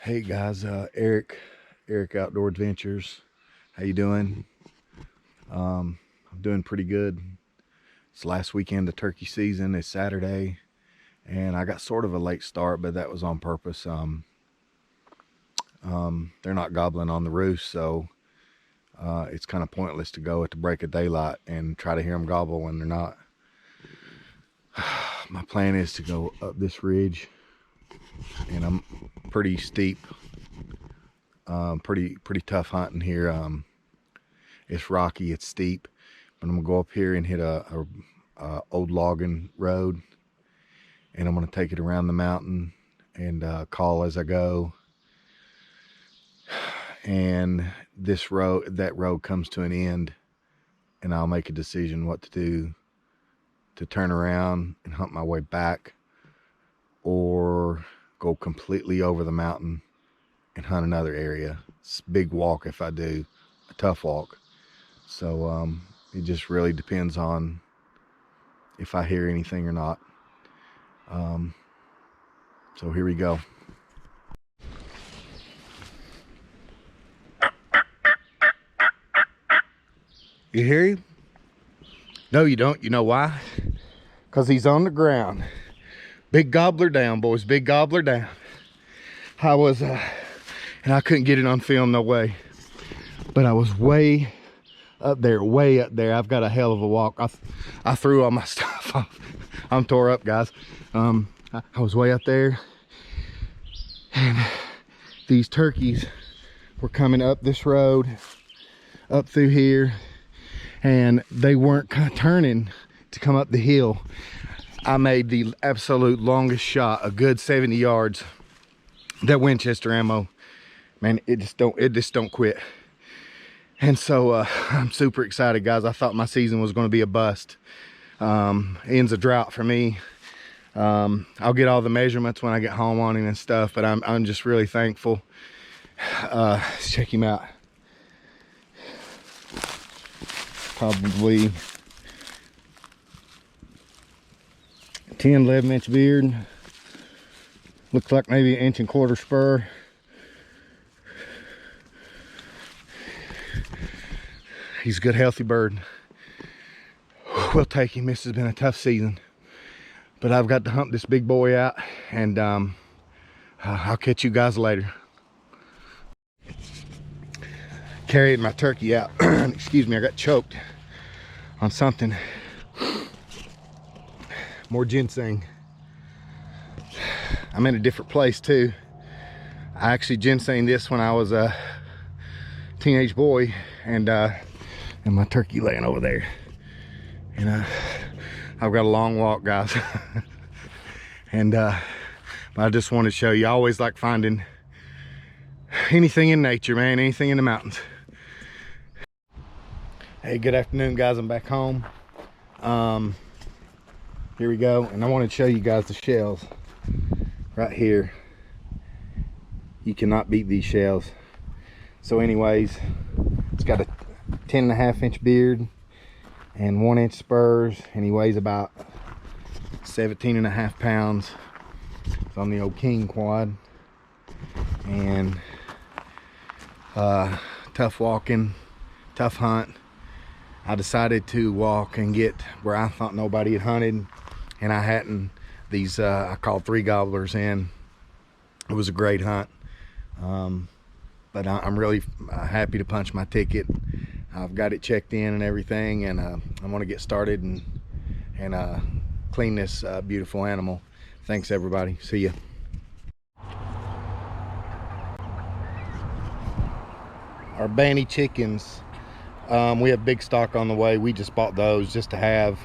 Hey guys, Eric Outdoor Adventures. How you doing? I'm doing pretty good. It's last weekend of turkey season. It's Saturday, and I got sort of a late start, but that was on purpose. They're not gobbling on the roost, so it's kind of pointless to go at the break of daylight and try to hear them gobble when they're not. My plan is to go up this ridge, and I'm pretty steep. Pretty tough hunting here. It's rocky, it's steep, but I'm gonna go up here and hit a old logging road, and I'm gonna take it around the mountain and call as I go. And that road comes to an end, and I'll make a decision what to do, to turn around and hunt my way back, or go completely over the mountain and hunt another area. It's a big walk if I do, a tough walk. So it just really depends on if I hear anything or not. So here we go. You hear him? No, you don't. You know why? Because he's on the ground. Big gobbler down, boys. Big gobbler down. I was, and I couldn't get it on film, no way. But I was way up there, way up there. I've got a hell of a walk. I threw all my stuff off. I'm tore up, guys. I was way up there, and these turkeys were coming up this road, up through here, and they weren't turning to come up the hill. I made the absolute longest shot, a good 70 yards. That Winchester ammo, man, it just don't quit. And so I'm super excited, guys. I thought my season was going to be a bust. Ends a drought for me. I'll get all the measurements when I get home on it and stuff, but I'm just really thankful. Let's check him out. Probably 10, 11-inch beard. Looks like maybe 1.25 inch spur. He's a good, healthy bird. We'll take him. This has been a tough season, but I've got to hump this big boy out, and I'll catch you guys later. Carried my turkey out. Excuse me, I got choked on something. More ginseng. I'm in a different place too. I actually ginsenged this when I was a teenage boy, and my turkey laying over there. And I've got a long walk, guys. And I just wanted to show you. I always like finding anything in nature, man, anything in the mountains. Hey, good afternoon, guys. I'm back home. Here we go, and I want to show you guys the shells right here. You cannot beat these shells. So anyways, it's got a 10.5-inch beard and 1-inch spurs, and he weighs about 17.5 pounds. It's on the old King quad, and tough walking, tough hunt. I decided to walk and get where I thought nobody had hunted, and I hadn't. These I called 3 gobblers in. It was a great hunt, but I'm really happy to punch my ticket. I've got it checked in and everything, and I'm gonna get started and clean this beautiful animal. Thanks, everybody. See ya. Our Banny chickens, we have big stock on the way. We just bought those just to have.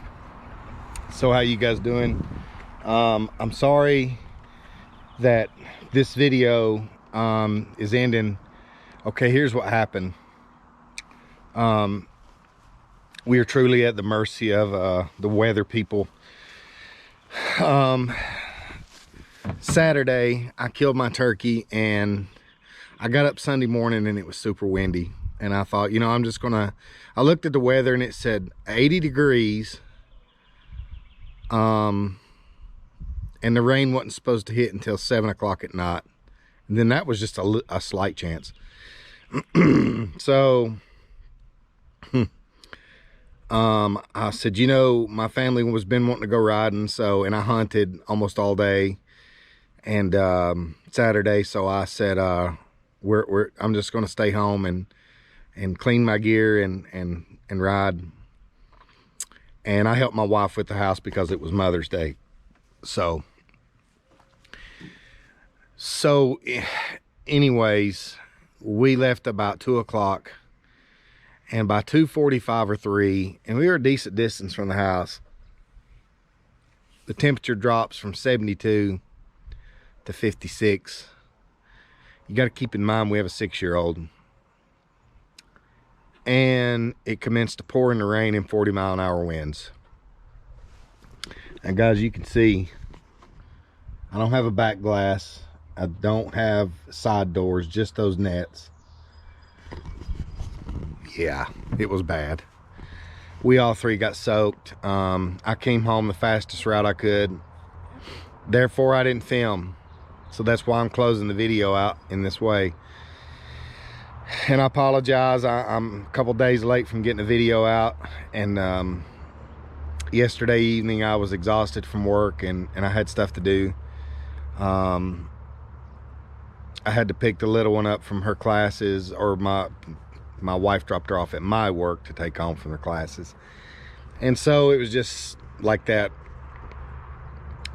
So how you guys doing? I'm sorry that this video is ending. Okay, here's what happened. We are truly at the mercy of the weather people. Saturday I killed my turkey, and I got up Sunday morning and it was super windy, and I thought, you know, I looked at the weather and it said 80 degrees, and the rain wasn't supposed to hit until 7 o'clock at night. then that was just a slight chance. So I said, you know, my family was been wanting to go riding, so, and I hunted almost all day and Saturday, so I said I'm just going to stay home and clean my gear and ride. And I helped my wife with the house because it was Mother's Day. So anyways, we left about 2 o'clock, and by 2:45 or 3, and we were a decent distance from the house, the temperature drops from 72 to 56. You got to keep in mind we have a 6-year-old, and it commenced to pour in the rain in 40-mile-an-hour winds. And guys, you can see I don't have a back glass, I don't have side doors, just those nets. Yeah, it was bad. We all three got soaked. I came home the fastest route I could, therefore I didn't film, so that's why I'm closing the video out in this way. And I apologize, I'm a couple days late from getting the video out. And yesterday evening I was exhausted from work, and I had stuff to do. I had to pick the little one up from her classes, or my wife dropped her off at my work to take home from her classes. And so it was just like that.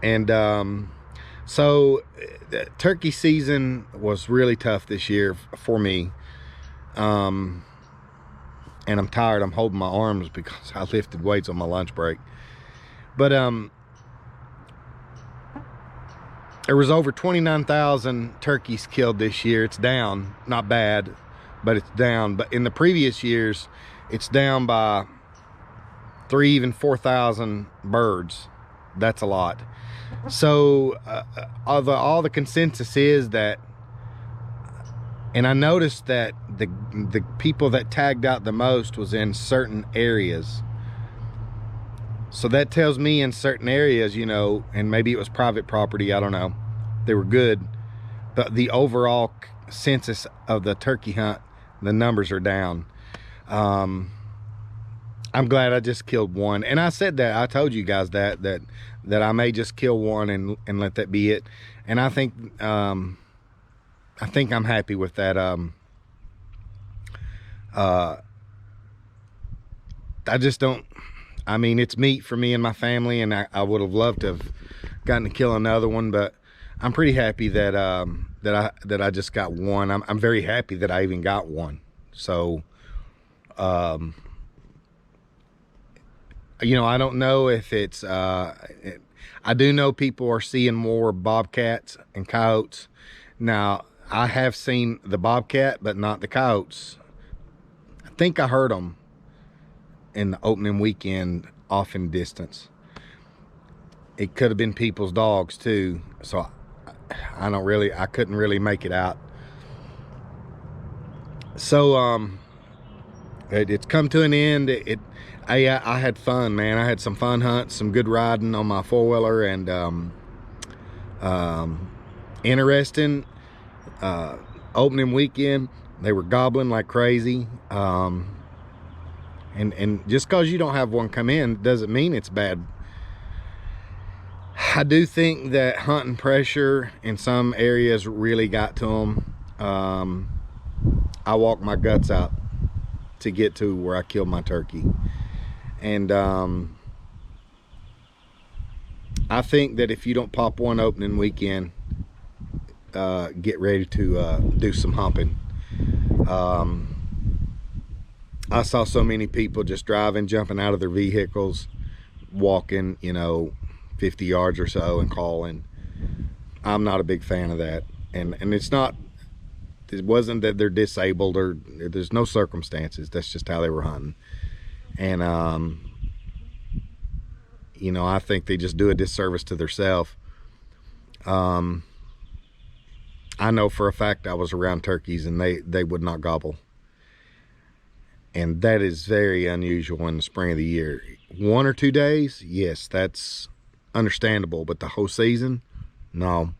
And so the turkey season was really tough this year for me. And I'm tired. I'm holding my arms because I lifted weights on my lunch break. But there was over 29,000 turkeys killed this year. It's down, not bad, but it's down. But in the previous years, it's down by 3,000, even 4,000 birds. That's a lot. So all the consensus is that, and I noticed that the people that tagged out the most was in certain areas. So that tells me in certain areas, you know, and maybe it was private property, I don't know, they were good, but the overall census of the turkey hunt, the numbers are down. I'm glad I just killed one, and I said that, I told you guys that I may just kill one and let that be it. And I think I'm happy with that. I just don't, I mean, it's meat for me and my family, and I would have loved to have gotten to kill another one, but I'm pretty happy that I just got one. I'm very happy that I even got one. So you know, I don't know if it's I do know people are seeing more bobcats and coyotes. Now, I have seen the bobcat, but not the coyotes. I think I heard them in the opening weekend off in distance. It could have been people's dogs too, so I couldn't really make it out. So it's come to an end. I had fun, man. I had some fun hunts, some good riding on my four-wheeler, and interesting. Opening weekend, they were gobbling like crazy. And just because you don't have one come in doesn't mean it's bad. I do think that hunting pressure in some areas really got to them. I walked my guts out to get to where I killed my turkey. And I think that if you don't pop one opening weekend, get ready to do some humping. I saw so many people just driving, jumping out of their vehicles, walking, you know, 50 yards or so and calling. I'm not a big fan of that. And it wasn't that they're disabled, or there's no circumstances. That's just how they were hunting. And you know, I think they just do a disservice to themselves. I know for a fact I was around turkeys and they would not gobble. And that is very unusual in the spring of the year. 1 or 2 days, yes, that's understandable, but the whole season, no.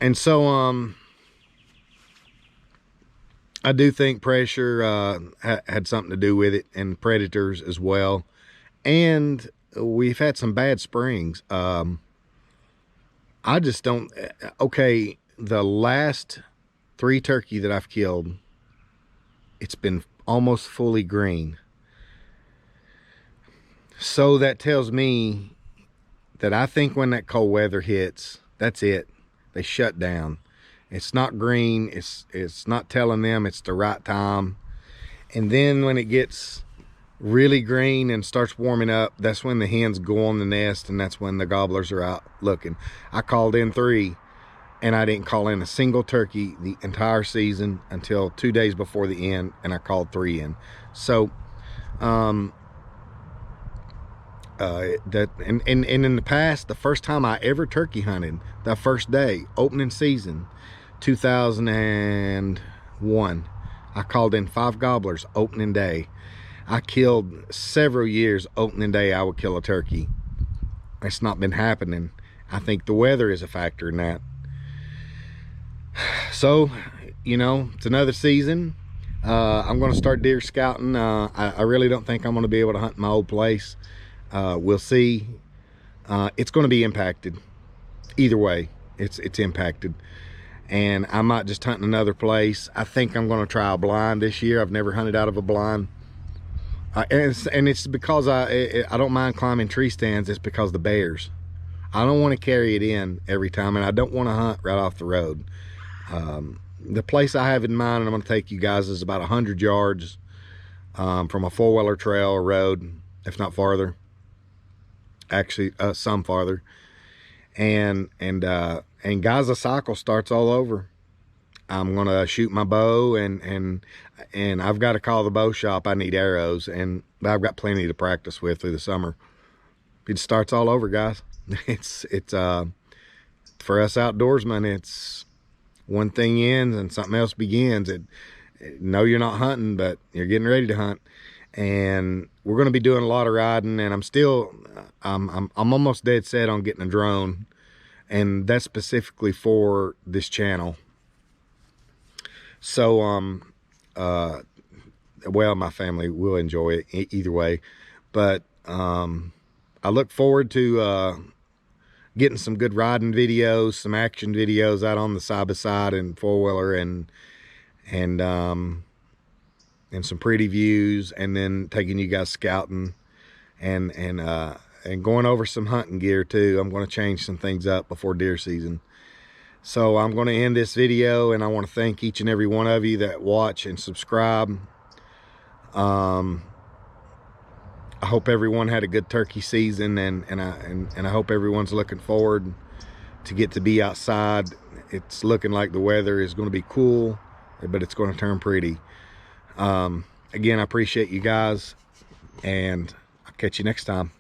And so I do think pressure had something to do with it, and predators as well. And we've had some bad springs. I just don't, okay, the last 3 turkey that I've killed, it's been almost fully green. So that tells me that I think when that cold weather hits, that's it. They shut down. It's not green. It's not telling them it's the right time. And then when it gets really green and starts warming up, that's when the hens go on the nest, and that's when the gobblers are out looking. I called in 3, and I didn't call in a single turkey the entire season until 2 days before the end, and I called 3 in. So and in the past, the first time I ever turkey hunted, the first day, opening season, 2001, I called in 5 gobblers opening day. I killed several years opening day. I would kill a turkey. It's not been happening. I think the weather is a factor in that. So, you know, it's another season. I'm going to start deer scouting. I really don't think I'm going to be able to hunt my old place. We'll see. It's going to be impacted. Either way, it's impacted. And I might just hunt another place. I think I'm going to try a blind this year. I've never hunted out of a blind. And it's because I don't mind climbing tree stands. It's because the bears. I don't want to carry it in every time, and I don't want to hunt right off the road. The place I have in mind, and I'm going to take you guys, is about 100 yards from a 4-wheeler trail or road, if not farther. Actually, some farther. And Gaza cycle starts all over. I'm gonna shoot my bow, and I've got to call the bow shop. I need arrows, and I've got plenty to practice with through the summer. It starts all over, guys. It's for us outdoorsmen, it's one thing ends and something else begins. No, you're not hunting, but you're getting ready to hunt. And we're going to be doing a lot of riding, and I'm almost dead set on getting a drone, and that's specifically for this channel. So well, my family will enjoy it either way, but I look forward to getting some good riding videos, some action videos out on the side-by-side and 4-wheeler, and some pretty views, and then taking you guys scouting and going over some hunting gear too. I'm going to change some things up before deer season. So I'm going to end this video, and I want to thank each and every one of you that watch and subscribe. I hope everyone had a good turkey season, and I hope everyone's looking forward to get to be outside. It's looking like the weather is going to be cool, but it's going to turn pretty. Again, I appreciate you guys, and I'll catch you next time.